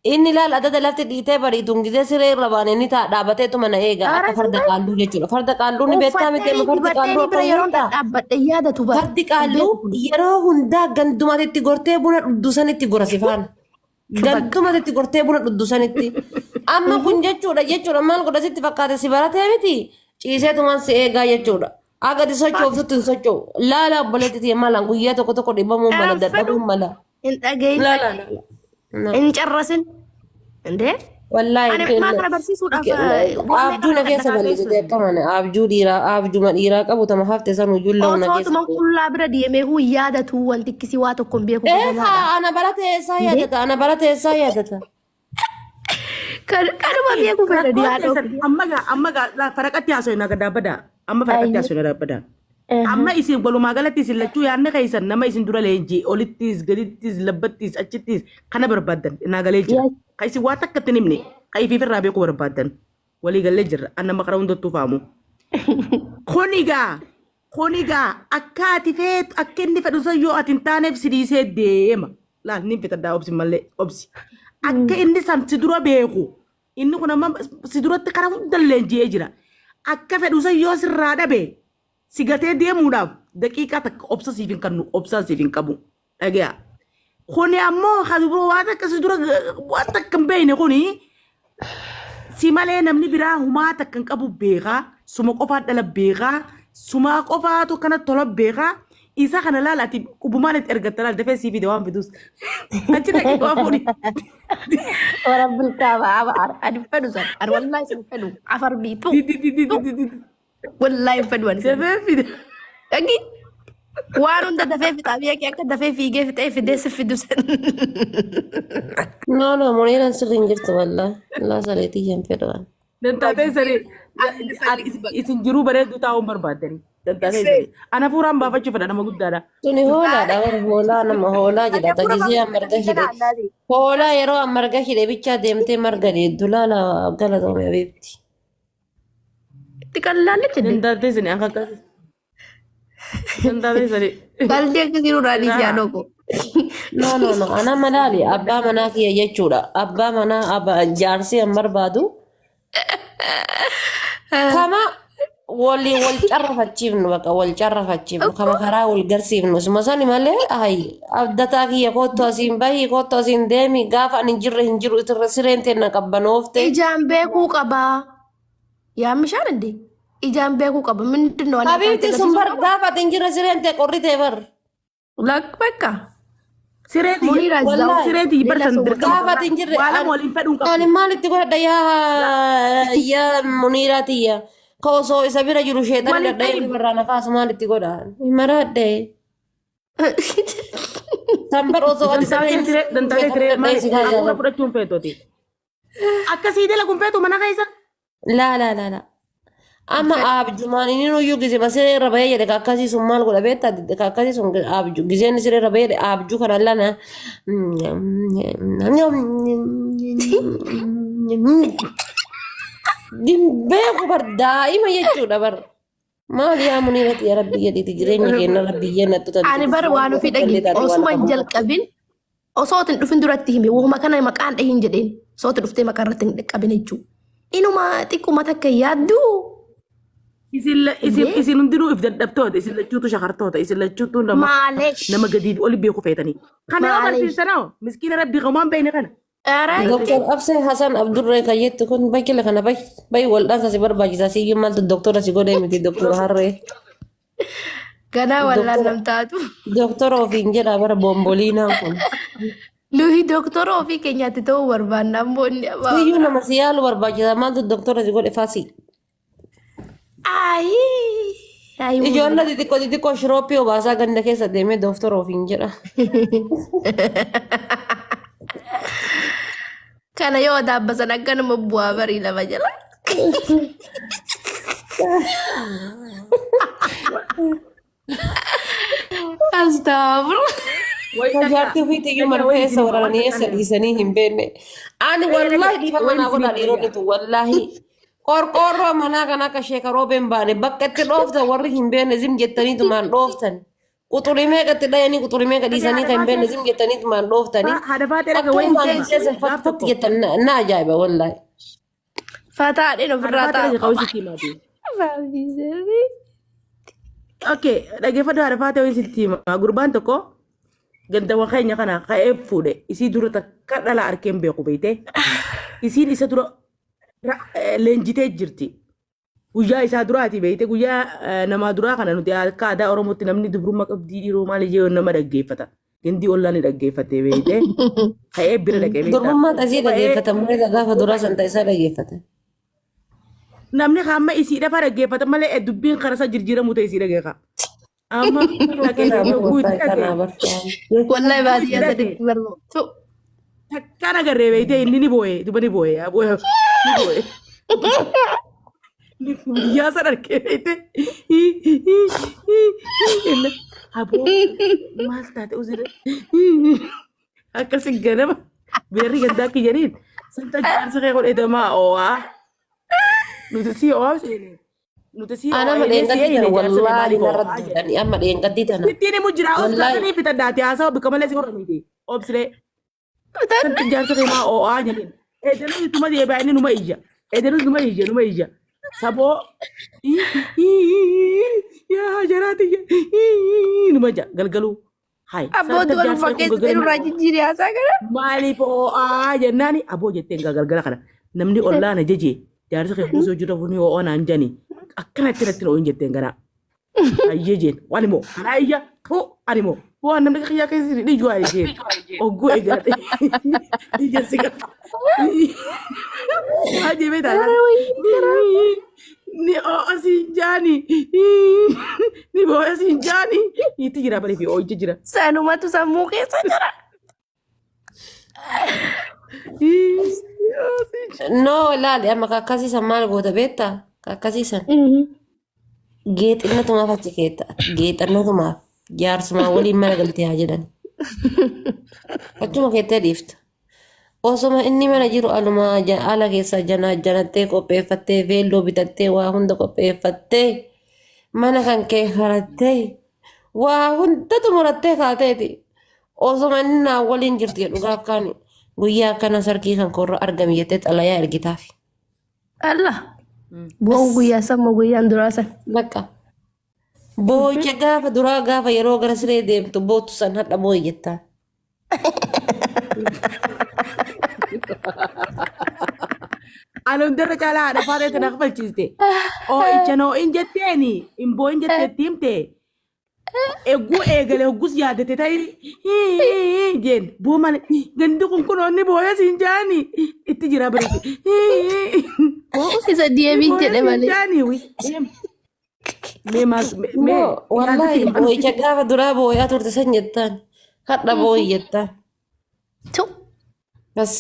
inni laal adda lafti dhiitee bariituun gisee siree irra baane inni dhaabateetuma na eega akka farda qaalluu jechuudha. Farda qaalluu ni beektaa miti amma farda qaalluu akka hundaa. Fardi qaalluu yeroo hundaa gandumatti gortee buna dhuddusanitti gorasifaan. Gandumatti gortee buna dhuddusanitti. Amma kun jechuudha maal godha sitti fakkaate si baratee miti ciiseetumaan si eegaa jechuudha. Agadi sochooftutti hin socho'u. Laala obboleetti malaan guyyaa tokko dhibamuun mala dadhabuun mala. Laala. In carrasin. Inde? Wallahi. Ani maa kana barsiisuudhaaf abjuu na keessa balleessite akkamana abjuu dhiiraa qabu tama hafte san hujuu launa keessa. Osootuma qullaa bira deemee huu yaadatu wanti akkisii waa tokko hin beeku. Ana barate eessaa yaadata. Kanuma beeku fedha diyaadha. Amma faraqatti haasoo hin agadaa badaa. Amma faraqatti haasoo hin agadaa badaa. Amma isin walumaa galatti isin lachuu yaadne keessan nama isin dura leenjii olittis gadittis labbattis achittis kana barbaadan naa galee jira. Ka isin waa takka ittiin himne ka ifiif irraa beekuu barbaadan walii galee jirra anna maqara hundattuu faamu. Kunigaa akka ati feetu akka inni fedhu san yoo ati hin taaneef si dhiisee deema. Laal ni fitaddaa obsi mallee obsi. Akka inni san si dura beeku inni kun amma si duratti karaa hundaan leenji'ee jira. Akka fedhu san yoo sirraa dhabe. Sigatee deemuudhaaf daqiiqaa takka obsa siif hin kennu obsaa siif hin qabu dhagaa kuni ammoo haduboo waan akka si dura waan takka hin beekne kuni si malee namni biraa humaa takka hin qabu beekaa suma qofaa dhala beekaa suma qofaatu kana tola beekaa isa kana laala ati qubumaan itti ergatta laal dafee siif waan fidus achi daqiiqaa fuudhi. Warabbil kaaba ani fedhu san ani wallahi sin fedhu afar biitu. Wallahi fedhu ani. Dafee fide. Dhagi waan hunda dafee fixaa biyya kee akka dafee fiigee fixee fidee si fidu san. No muniiraan sirriin jirtu wallahi. Allah saleetii hin fedhan. Dantaatee saree isin jiruu bareedduu taa'uun barbaadani. Dantaatee saree ana fuuraan baafachuu fedha nama guddaadha. Tuni hoolaadha warra hoolaa nama hoolaa jedhata gisee marga hidhe. Hoolaa yeroo marga hidhe bichaa deemtee marga deeddu laala galatoome beekti. Tikalaalletti dantaatee saree akka akkasii. Dantaatee saree. Daldee akkasii nurraa yaadoo ko. No ana malaali abbaa manaa kiyya jechuudha. Abbaa manaa jaarsi hin barbaadu. Kama wal carrafachiifnu bakka wal carrafachiifnu kama karaa wal garsiifnu suma sani malee abdataa kiyya kottu asiin bahii kottu asiin deemi gaafa ani hin jiru itirra sireen teenna qabbanoofte. Ijaan beekuu qabaa. Yaa mishaan indi ijaan beekuu qaba mindin waan Habiibti sun bar gaafa ati hin jirre sireen tee qorritee bar. Lak bakka. Sireetii barsan Gaafa ati hin jirre waan waliin fedhuun qabu. ani maalitti godhadha yaa muniiraatiyya. Kosoo isa bira jiru sheexan dadhaa'ee barraa nafaasu maalitti godhaan himaradhe. Sambar osoo ati Dantaatee tiree maali hafuura fudhachuun feetooti. Akkasii dala kun feetu mana keessa. La. Amma abjumaan inni nuyyuu gisee siree irra bahee jedhe akkasii sun maal godha beektaa akkasii sun abju giseen siree irra bahee abjuu kana lana beeku bar daa'ima jechuudha bar. Maal yaa muniirati yaa rabbi jedhiti jireenya keenya rabbi jennattu taate. Ani bar waan ofii dhagi osuma hin jalqabin osoo hin dhufin duratti hime wahuma kana maqaan dhahin jedheen osoo dhuftee maqaa irratti hin dhaqqabin jechuudha. Inuma xiqquma takka yaaddu. Isin hundinuu if dadhabtoota isin lachuutu shakartoota isin lachuutu nama gadi oli beeku feetanii. Kana yoo barsiisanoo miskiina rabbii qabumaan beekne kana. Doktor Absee Hasan Abdurree kan jettu kun bakkila kana bayi waldhaansa si barbaachisaa siyyuu maaltu doktora si godhee miti doktora Harree. Ganaa wallaan namtaatu. Doktora ofiin jedha bara bomboliinaan kun. Nuyi doktora ofii keenyaatti ta'uu barbaanna ammoo inni abaa. Siyyuu nama si yaalu barbaachisaa maaltu doktora si godhe faasii. Ijoollee xixiqqoo shirooppii obaasaa ganda keessa deemee doktora ofiin jedha. Kana yoo daabbasan akkanuma bu'aa barii lama jala. Astaghfirullah. Tajaajiltuu fi xiyyuu marfee eessa waraananii eessa dhiisanii hin beekne. Ani wallahi dhiifa manaa godhaa dhiironni tun wallahi. Qorqoorroo manaa kan akka sheekaroo been baane bakka itti dhooftan warri hin beekne zim jettaniitumaan dhooftan. quxurii meeqatti dhayanii quxurii meeqa dhiisanii kan beekne isin jettaniit maal dhooftanii Haadha faatee dhaga akkuma wayii maalin fakki jettan na ajaa'iba wallaahi. Fataadheen ofirraa taa'u. Okay, dhaggeeffadhu haadha faatee wayii sitti hima. Gurbaan tokko gandawwan keenya kana ka'ee fuudhe isii dura takka dhala arkeen beeku beeyte isiin isa dura leenjitee jirti. Guyyaa isaa duraati beeyte guyyaa namaa duraa kana nuti akka aadaa Oromootti namni dubrummaa qabdii dhiiroo maal ijee nama dhaggeeffata. Gandii ollaan ni dhaggeeffattee beeyte ka'ee bira dhaqee beeyta. Dubrummaa asii dhaggeeffata malee gaafa duraa santa isaa dhaggeeffata. Namni hamma isii dhafa dhaggeeffata malee dubbiin karasa jijjiiramu ta'e isii dhaggeeffa. Amma Wallahi baadiyyaa sadii barnootu. takkaan agarree beeyte inni ni boo'e duba ni boo'e ni boo'e. Guyyaa sana argee beeyte aboo maal taate uzire akkasi ganama beerri gandaa kiyyaniin santa jaarsa kee godhetamaa oo'aa nuti si oo'aa seene. Ana madeengadii tana wallaahi narra duudhanii amma dheengadii tana. Ittiin himu jira oolfatanii fitaddaati haasawa bika malee si godha miti obsilee. Santi jaarsa kee maa oo'aa jedhin. Eedaluun ituma deebi'aa inni numa iyya. Eedaluun numa iyya. Saboo yaa jaraati numa ija galgaluu. Hai. Abbootu wal fakkeessitee nurraa jijjiiree haasaa kana. Maaliif oo'aa jennaani aboo jetteen galgala kana namni ollaana jejee jaarsa kee buusoo jira funii oo'aa naan janii. Akkanatti irratti oo'in jetteen gara. Ayyee jeen waan immoo karaa iyya hoo ani immoo waan namni xiyyaa keessi ni ju'aa jeen ogguu eegaate ija si gata. Ajee beetaa ni oo'a siin jaani ni boo'a siin jaani itti jira balee fi oo'icha jira. Sanumatu sammuu keessa jira. No laali amma kakkasiisan maal goota beektaa? Kakkasiisan. Geexinatumaaf achi keetta. Geexannatumaaf jaarsuma waliin mana galtee haa jedhan. Achuma keettee dhiifta. Osoma inni mana jiru alumaa ala keessa janattee qopheeffattee veelloo bitattee waa hunda qopheeffattee mana kan kee harattee waa hunda xumurattee kaateeti. Osoma inni naa waliin jirtu jedhu gaafkaan guyyaa akkana sarkii kan korra argame jettee xalayaa ergitaaf. Allah. Bu'uun guyyaa sammoo guyyaan duraa san. Bakka. Boo'icha gaafa duraa gaafa yeroo gara siree deemtu bootu san hadha boo'i jettaan. Ani hundarra caalaa haadha faatee tana kafalchiiste. Oo'icha noo'in jetteeni hin boo'in jetteetti himte. Egguu eegale hoggus yaadate ta'e jeen buuman gandi kun onni boo'ee siin jaani itti jira bareede. Isa deebiin jedhe malee. Wallaahi boo'icha gaafa duraa boo'aa turte san jettaan. Hadha boo'i jettaan. Bas.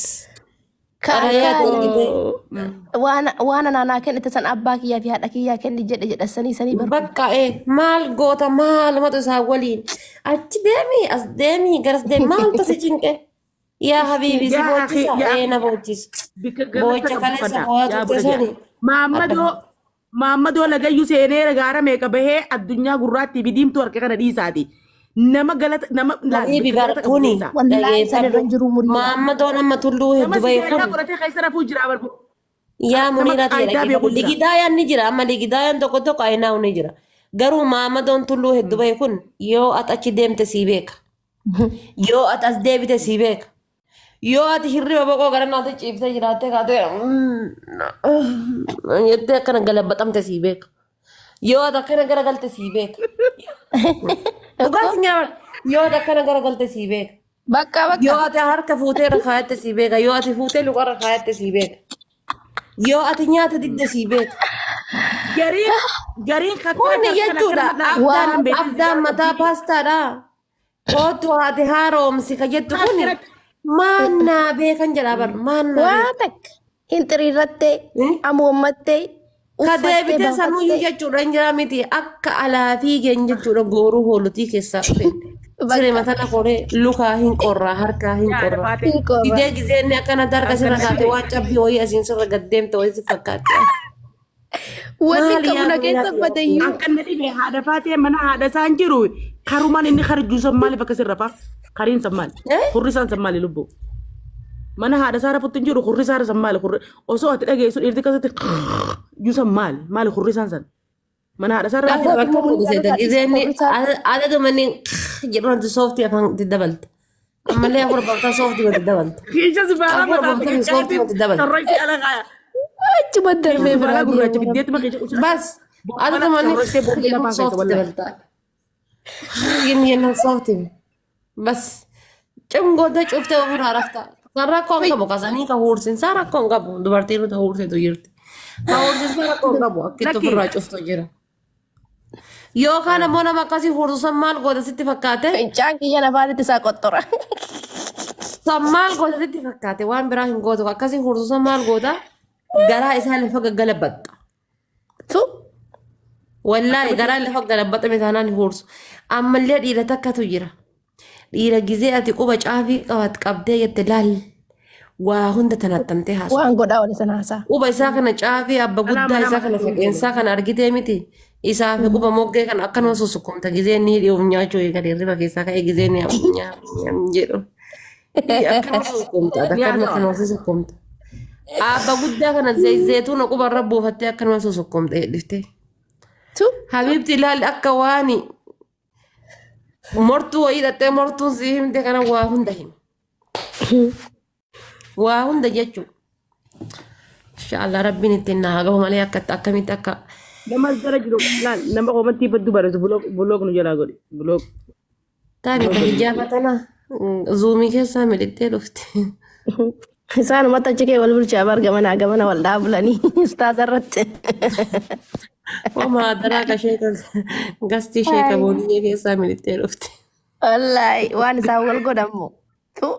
Waan anaanaa kennite san abbaa kiyyaa fi haadha kiyyaa kenni jedhe sanii barbaadu. Bakka maal goota maal matu isaa waliin achi deemii as deemii garas deemii maaltu si cinqe yaa habiibi si boochisa na boochisa boocha kaleessa boo'aa turte sani. Maammadoo lagayyuu seenee gaara meeqa bahee addunyaa gurraatti bidiimtuu harka kana dhiisaati. Nama galata nama Habiibi barkuuni Maammadoo nama tulluu hedduu bahee kun. Yaa Muniiraati jedhama. Ligidaayaan ni jira amma ligidaayaan tokko tokko ayinaa ni jira. Garuu Maammadoon tulluu hedduu bahee kun yoo ati achi deemte sii beeka. Yoo ati as deebite sii beeka. Yoo ati hirriba boqoo gara naatti ciibsee jiraattee kaatee jettee akkana galabbaxamte sii beeka. Yoo ati akkana garagalte sii beeka. Yoo ati akkana garagalte sii beeka. Bakka. Yoo ati harka fuutee irra kaayatte sii beeka. Yoo ati fuutee luka irra kaayatte sii beeka. Yoo ati nyaata didde sii beeka. Gariin Kun jechuudha. Abdaan mataa paastaadha. Kootu haati haaromsi ka jettu kun maannaa beekan jedhaa bar maannaa beekan. Waa takka hin xiriirrattee amuummattee. Ka deebitee sanuyyuu jechuudha hin jira miti akka alaafii keenya jechuudha gooruu hoolotii keessaa dhufe. Siree matana koree lukaa hin qorraa harkaa hin qorraa. Didee gizeenni akkana darga sirra kaate waan cabbii wayii asiin sirra gaddeemte wayii si fakkaatti. Wanti qabna keessa fatayyuu. Akkanna dhibee haadha faatee mana haadha isaan jiru karumaan inni karjuu san maaliif akkas irra faa kariin san maali kurri isaan san maali lubbuu mana haadha isaa rafutti hin jiru kurri isaa san maali kurri osoo ati dhageessu dhiirti kasatti juu san maali kurri isaan san mana haadha isaa rafutti bakka buuseetan izeenni adadu manni jedhuun sooftii afaan itti dabalta ammallee afur bakka sooftii itti dabalta kiisha si baala afur bakka sooftii itti dabalta torroisi ala kaya Achuma darbee baala biraa gurraacha biddeetti maqee bas adadu manni sooftii dabalta yennan sooftii bas cimgoota cuftee ofirraa rafta kan rakkoon qabu kasanii ka huursinsaa rakkoon qabu dubartiin nuti huursitu jirti ka huursinsaa rakkoon qabu akkitti ofirraa cuftu jira yookaan ammoo nama akkasii huursusan maal goota sitti fakkaate Fincaan kiyyan afaanitti isaa qottora. san maal goota sitti fakkaate waan biraa hin gootu akkasii huursusan maal goota garaa isaa lafa gaggalabatta Tu wallaahi garaa lafa galabaxame taanaan huursu ammallee dhiira takkatu jira dhiira gizee ati quba caafii qabdee jette laal waa hunda tanattamtee haasu waan godhaa wali sana haasaa. quba isaa kana caafii abba guddaa isaa kana faqeensaa kana argitee miti isaa fi quba moggee kana akkanuma susukkumta gizeen ni hidhiyoom nyaachuu eegale hirriba keessaa ka'ee gizeen nyaam jedhu akkanuma susukkumta akkanuma susukkumta abba guddaa kana zayituuna quba irra buufattee akkanuma susukkumta hedhiftee Tu Habibti ilaali akka waani mortuu wayii dhattee mortuun si himte kana waa hunda hima. Waa hunda jechuudha. Inshaallah rabbiin ittiin naa gahu malee akkamitti akka nama jala jiru laal nama qomantii baddu baratu buloog nu jalaa godhe buloog taani kan ijaafatana zuumii keessaa milittee dhufte. isaanumatti achi kee wal bulchaa bargamana gamana wal dhaabulanii istaaza irratti. Homaa daraa ka sheeka gastii sheeka booniyyee keessaa milittee dhufte. Wallaahi waan isaan wal godhamu. Tu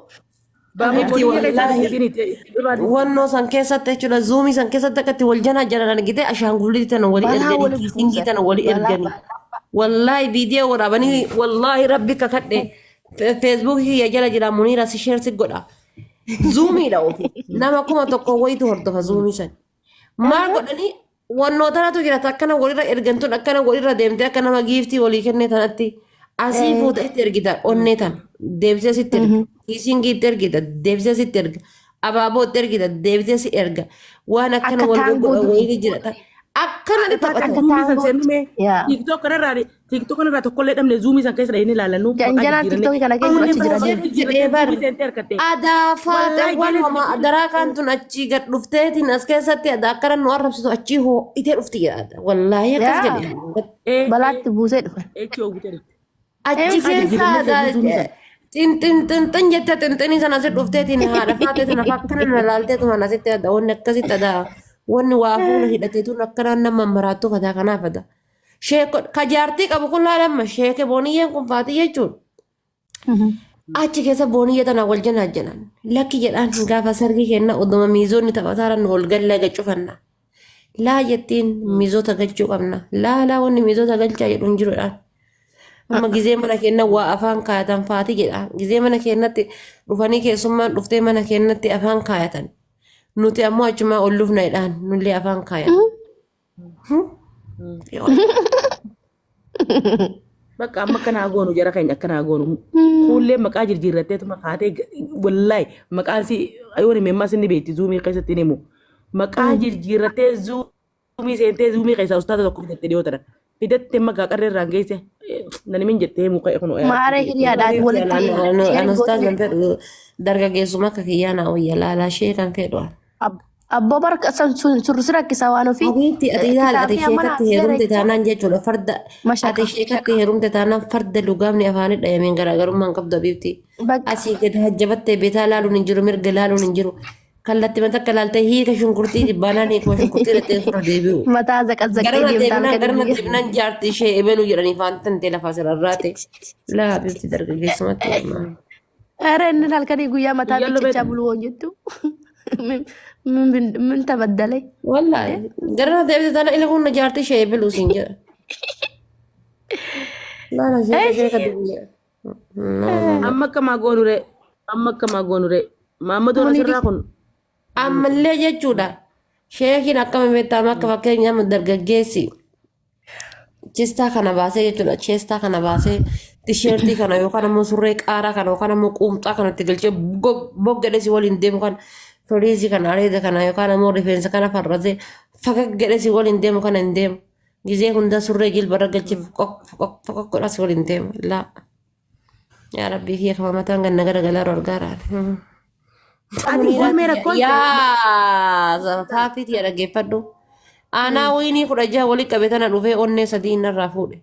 Wannoo san keessatti jechuudha zuumii san keessatti akkatti wal janaa jalan argite ashaangullitii tana walii erganii kiisingii tana walii erganii. Wallaahi viidiyoo waraabanii wallaahi rabbi kakadhe feesbuukii kiyya jala jira muniira si sheersi godha. Zuumiidha ofi nama kuma tokko wayitu hordofa zuumii san. Maal godhanii wannoo tanatu jira akkana walirra ergantuun akkana walirra deemtee akka nama giiftii walii kennee tanatti asii fuuta itti ergita onnee tan deebisee sitti erga kiisingii itti ergita deebisee sitti erga abaaboo itti ergita deebisee si erga waan akkana wal godha wayii jira akkana ni taphata. zuumii san seenume Yaa. tiktok kanarraa tokkollee dhabne zuumii san keessa dhahini ilaalannu janjanaan tiktookii kana keessa achi jira. jedhee bar adaafaata waluma daraa kan tun achi gad dhufteetiin as keessatti akkana nu arrabsitu achi hoo itee dhufti jedha wallaahi akkas Yaa. jedhe Balaatti buusee dhufan. achi keessa xinxin jette xinxinii sana asi dhufteetiin haadha faatee sana fakkana na laalteetu mana asitti adda wanni akkasitti adda wanni waa fuula hidhateetuun akkanaan nama maraattuu fataa kanaaf adda sheeko kajaartii qabu kun laalamma sheeke booniyyeen kun faatii jechuudha. Achi keessa booniyyee tana wal janaa jedhan lakki jedhaan gaafa sargii kenna oduma miizoonni taphataaran ol gallee gacufanna laa jettiin miizoota galchuu qabna laa wanni miizoota galchaa jedhu hin jiruudhaan. Amma gizee mana kenna waa afaan kaayatan faati jedha gizee mana kennatti dhufanii keessummaan dhuftee mana kennatti afaan kaayatan nuti ammoo achumaa ol dhufna jedhaan nullee afaan kaayan. Bakka amma akkanaa goonu jara keenya akkanaa goonu fuullee maqaa jirjiirratteetuma kaatee wallaahi maqaan si ayoon himemmaa sinni beekti zuumii keessatti himu maqaa jirjiirrattee zuumii seentee zuumii keessaa ustaata tokko fidatte dhiyoo tana fidatte maqaa qarree irraan geesse nanimin jettee muka kun Maaree hiriyaadhaan walitti. Anustaa kan fedhu dargaggeessuma akka kiyyaana wayya laalaa ishee kan fedhu. Abboo barka sursi rakkisaa waan ofii. Habiibti ati ilaali ati sheekatti heerumte taanaan jechuudha farda Mashaqaa. ati sheekatti heerumte taanaan farda lugaamni afaanii dhayameen garaagarummaan qabdu habiibti. Bakka Asii gadi hajjabattee beetaa laaluun hin jiru mirga laaluun hin jiru. Kallatti mata akka laaltee hiika shunkurtii dhibbaanaan hiikuma shunkurtii dhattee fura deebi'u. mataa zaqazzaqee Garana deemtaan deebinan garana gadi. deebinan jaartii ishee ebaluu jedhanii faantan tee lafaa sirarraate. Laa habiibti dargaggeessumatti. Ere inni halkanii guyyaa mataa Guyyaa bichichaa buluu waan jettu. Min tabaddale. Wallaahi garana deebite taana ila kun jaartii ishee ebaluu siin jedha. Laala sheeka deebi'e. amma akkamaa goonure Maammadoo asirraa kun Ammallee jechuudha. Sheekiin akkama beektamu akka fakkeenyaaf dargaggeessi. Chestaa kana baasee jechuudha. Chestaa kana baasee tisheertii kana yookaan ammoo surree qaaraa kana yookaan ammoo quumxaa kanatti galchee boggadhe si waliin deemu kan firiizii kana areeda kana yookaan ammoo rifeensa kana farrasee fagaggadhe si waliin deemu kana hin deemu. Gizee hunda surree jilbarra galchee foqoq godha si waliin deemu. Laa. Yaa Rabbii kiyya kama mataan ganna garagaraa argaaraan. Ati kolmee rakkoo Yaa taatiiti yaa dhaggeeffadhu. Aanaa wayinii 16 walii qabee tana dhufee onnee 3 narraa fuudhe.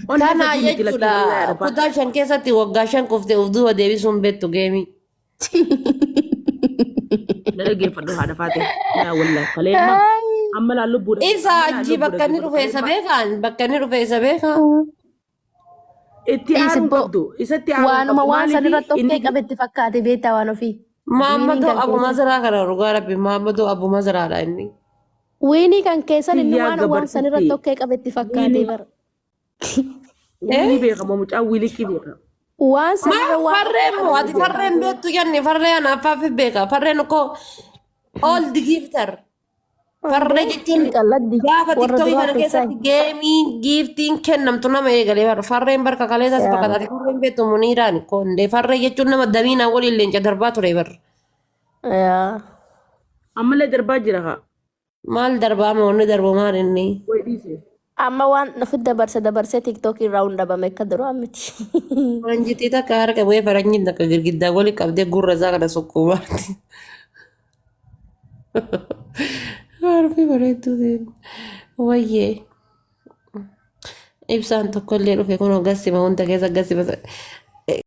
Kana jechuudha kutaa 5 keessatti waggaa 5 kuftee of duuba deebisuun beektu geemii. dhaggeeffadhu haadha faate. Yaa wallahi kaleemma amma laallu buudha. Isa achi bakka inni dhufee isa beekaan bakka inni dhufee isa beekaan. Itti aaruun qabdu. Isatti aaruun qabdu. Waanuma waan sanirratti okkee qabetti fakkaate beektaa waan ofii. Maammadoo Abu Mazaraa kana dhugaa rabbi Maammadoo Abu Mazaraadha inni. Wiinii kan keessan inni waan sanirratti okkee qabetti fakkaate bara. Wiilii beekama mucaa wiilii beekama. Waan sanirra waan Farreen moo ati farreen beektu jenne farreen affaaf beeka farreen koo old gifter. Farreen jechuun gaafa tiktookii kana keessatti geemii giiftiin kennamtu nama eegalee bara farreen barka kaleessa si fakkaata farreen beektu muniiraan koondee farreen jechuun nama damiinaa waliin leenca darbaa ture bara. Ammallee darbaa jira haa. Maal darbaa moo inni darbu maal inni? amma waan nufi dabarsee tiktookii irraa hundabame akka duraan miti. Faranjiitii takka harka bu'ee faranjiin takka girgiddaa walii qabdee gurra isaa kana sukkuumaatti. Harfi bareedduu wayyee. Ibsaan tokkollee dhufe kun gassima hunda keessa gassima.